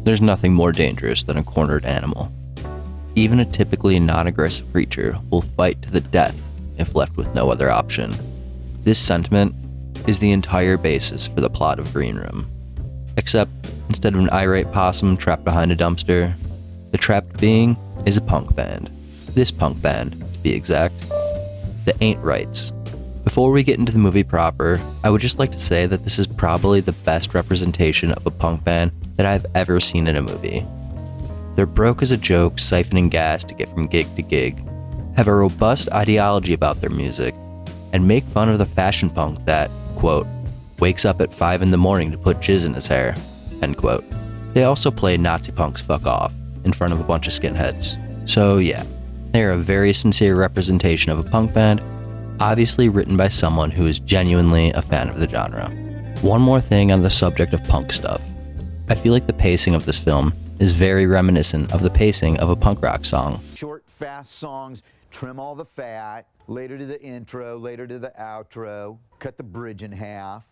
there's nothing more dangerous than a cornered animal. Even a typically non-aggressive creature will fight to the death if left with no other option. This sentiment is the entire basis for the plot of Green Room. Except, instead of an irate possum trapped behind a dumpster, the trapped being is a punk band. This punk band, to be exact, the Ain't Rights. Before we get into the movie proper, I would just like to say that this is probably the best representation of a punk band that I've ever seen in a movie. They're broke as a joke, siphoning gas to get from gig to gig, have a robust ideology about their music, and make fun of the fashion punk that, quote, wakes up at 5 a.m. to put jizz in his hair, end quote. They also play Nazi Punk's Fuck Off in front of a bunch of skinheads. So yeah, they are a very sincere representation of a punk band, obviously written by someone who is genuinely a fan of the genre. One more thing on the subject of punk stuff. I feel like the pacing of this film is very reminiscent of the pacing of a punk rock song. Short, fast songs, trim all the fat, later to the intro, later to the outro, cut the bridge in half,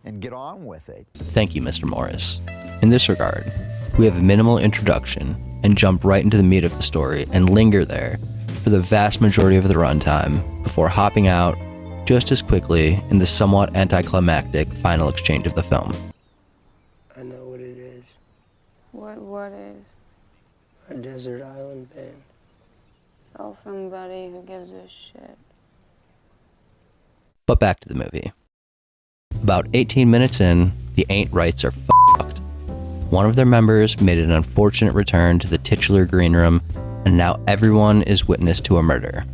and get on with it. Thank you, Mr. Morris. In this regard, we have a minimal introduction and jump right into the meat of the story and linger there for the vast majority of the runtime before hopping out just as quickly in the somewhat anticlimactic final exchange of the film. I know what it is. What is? Our desert island band. Tell somebody who gives a shit. But back to the movie. About 18 minutes in, the Ain't Rights are fucked. One of their members made an unfortunate return to the titular green room, and now everyone is witness to a murder.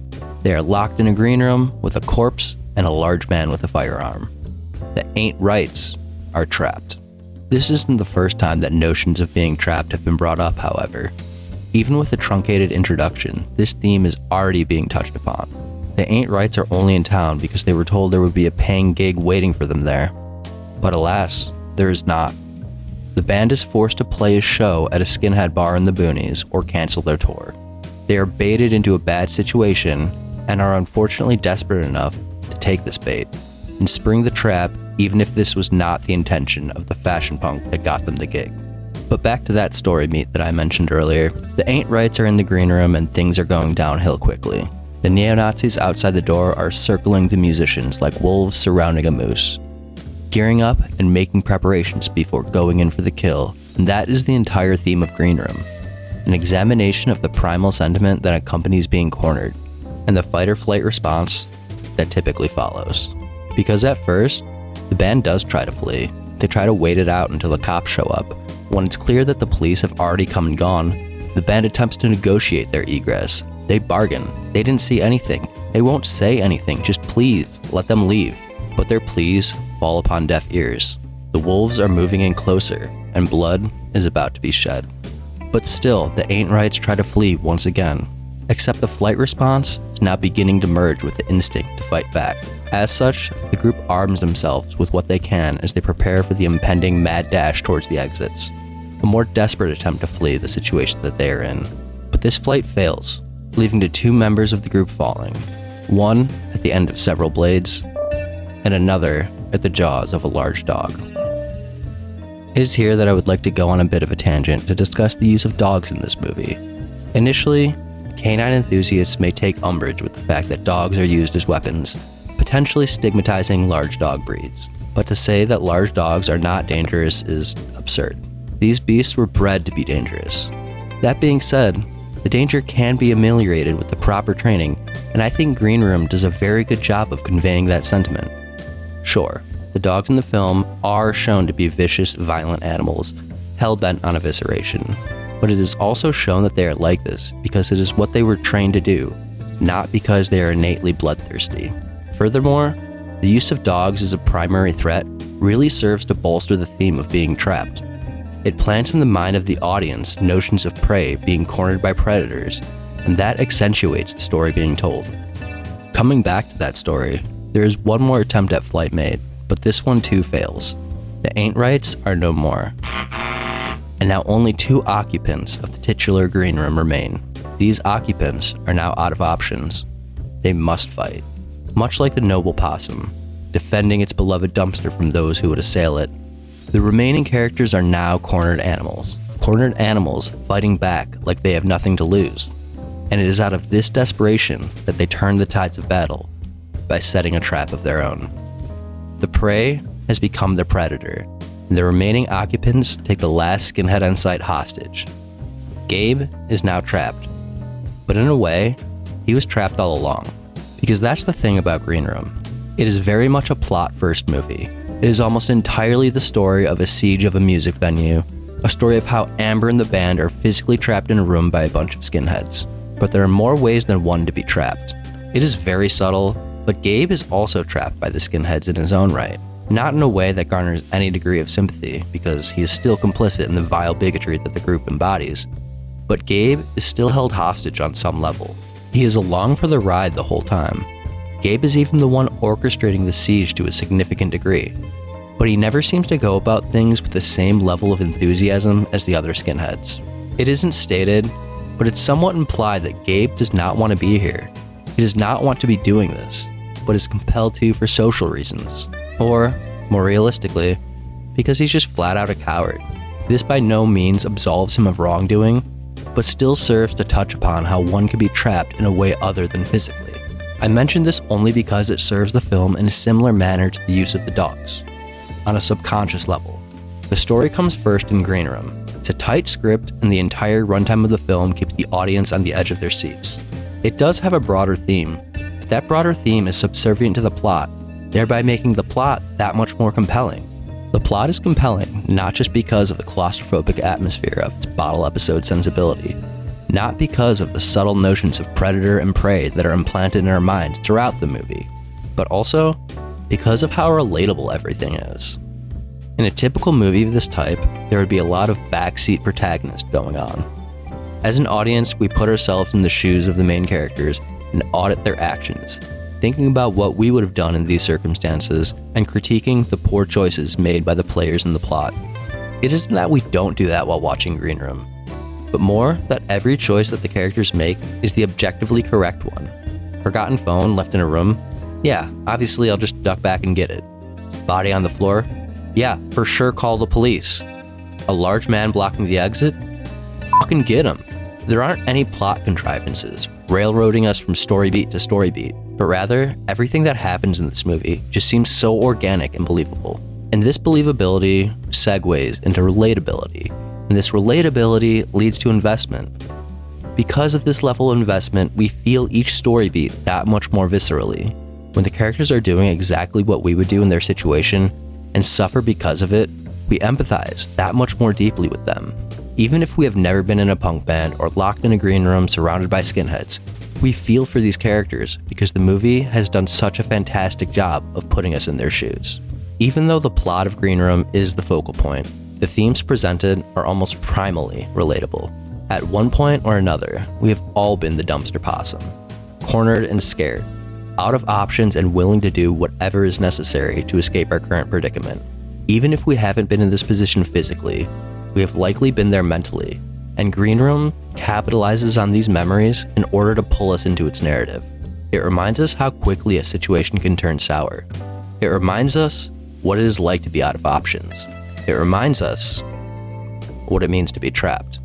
They are locked in a green room with a corpse and a large man with a firearm. The Ain't Rights are trapped. This isn't the first time that notions of being trapped have been brought up, however. Even with a truncated introduction, this theme is already being touched upon. The Ain't Rights are only in town because they were told there would be a paying gig waiting for them there. But alas, there is not. The band is forced to play a show at a skinhead bar in the boonies or cancel their tour. They are baited into a bad situation and are unfortunately desperate enough to take this bait and spring the trap, even if this was not the intention of the fashion punk that got them the gig. But back to that story meat that I mentioned earlier. The Ain't Rights are in the green room and things are going downhill quickly. The neo-Nazis outside the door are circling the musicians like wolves surrounding a moose, gearing up and making preparations before going in for the kill, and that is the entire theme of Green Room. An examination of the primal sentiment that accompanies being cornered, and the fight-or-flight response that typically follows. Because at first, the band does try to flee. They try to wait it out until the cops show up. When it's clear that the police have already come and gone, the band attempts to negotiate their egress. They bargain. They didn't see anything. They won't say anything, just please let them leave. But their pleas fall upon deaf ears. The wolves are moving in closer, and blood is about to be shed. But still, the Ain't Rights try to flee once again. Except the flight response is now beginning to merge with the instinct to fight back. As such, the group arms themselves with what they can as they prepare for the impending mad dash towards the exits. A more desperate attempt to flee the situation that they are in. But this flight fails, leaving to two members of the group falling. One at the end of several blades, and another at the jaws of a large dog. It is here that I would like to go on a bit of a tangent to discuss the use of dogs in this movie. Initially, canine enthusiasts may take umbrage with the fact that dogs are used as weapons, potentially stigmatizing large dog breeds. But to say that large dogs are not dangerous is absurd. These beasts were bred to be dangerous. That being said, the danger can be ameliorated with the proper training, and I think Green Room does a very good job of conveying that sentiment. Sure, the dogs in the film are shown to be vicious, violent animals, hell-bent on evisceration, but it is also shown that they are like this because it is what they were trained to do, not because they are innately bloodthirsty. Furthermore, the use of dogs as a primary threat really serves to bolster the theme of being trapped. It plants in the mind of the audience notions of prey being cornered by predators, and that accentuates the story being told. Coming back to that story, there is one more attempt at flight made, but this one too fails. The Ain't Rights are no more. And now only two occupants of the titular Green Room remain. These occupants are now out of options. They must fight. Much like the noble possum, defending its beloved dumpster from those who would assail it, the remaining characters are now cornered animals, cornered animals fighting back like they have nothing to lose. And it is out of this desperation that they turn the tides of battle by setting a trap of their own. The prey has become the predator, and the remaining occupants take the last skinhead on site hostage. Gabe is now trapped, but in a way, he was trapped all along. Because that's the thing about Green Room. It is very much a plot-first movie. It is almost entirely the story of a siege of a music venue, a story of how Amber and the band are physically trapped in a room by a bunch of skinheads. But there are more ways than one to be trapped. It is very subtle, but Gabe is also trapped by the skinheads in his own right. Not in a way that garners any degree of sympathy, because he is still complicit in the vile bigotry that the group embodies. But Gabe is still held hostage on some level. He is along for the ride the whole time. Gabe is even the one orchestrating the siege to a significant degree, but he never seems to go about things with the same level of enthusiasm as the other skinheads. It isn't stated, but it's somewhat implied that Gabe does not want to be here. He does not want to be doing this, but is compelled to for social reasons. Or, more realistically, because he's just flat out a coward. This by no means absolves him of wrongdoing, but still serves to touch upon how one can be trapped in a way other than physically. I mention this only because it serves the film in a similar manner to the use of the dogs. On a subconscious level, the story comes first in Green Room. It's a tight script, and the entire runtime of the film keeps the audience on the edge of their seats. It does have a broader theme, but that broader theme is subservient to the plot, thereby making the plot that much more compelling. The plot is compelling not just because of the claustrophobic atmosphere of its bottle episode sensibility, not because of the subtle notions of predator and prey that are implanted in our minds throughout the movie, but also because of how relatable everything is. In a typical movie of this type, there would be a lot of backseat protagonist going on. As an audience, we put ourselves in the shoes of the main characters and audit their actions, thinking about what we would have done in these circumstances and critiquing the poor choices made by the players in the plot. It isn't that we don't do that while watching Green Room, but more that every choice that the characters make is the objectively correct one. Forgotten phone left in a room? Yeah, obviously I'll just duck back and get it. Body on the floor? Yeah, for sure call the police. A large man blocking the exit? Fucking get him. There aren't any plot contrivances railroading us from story beat to story beat, but rather, everything that happens in this movie just seems so organic and believable. And this believability segues into relatability, and this relatability leads to investment. Because of this level of investment, we feel each story beat that much more viscerally. When the characters are doing exactly what we would do in their situation and suffer because of it, we empathize that much more deeply with them. Even if we have never been in a punk band or locked in a green room surrounded by skinheads, we feel for these characters because the movie has done such a fantastic job of putting us in their shoes. Even though the plot of Green Room is the focal point, the themes presented are almost primally relatable. At one point or another, we have all been the dumpster possum, cornered and scared, out of options and willing to do whatever is necessary to escape our current predicament. Even if we haven't been in this position physically, we have likely been there mentally, and Green Room capitalizes on these memories in order to pull us into its narrative. It reminds us how quickly a situation can turn sour. It reminds us what it is like to be out of options. It reminds us what it means to be trapped.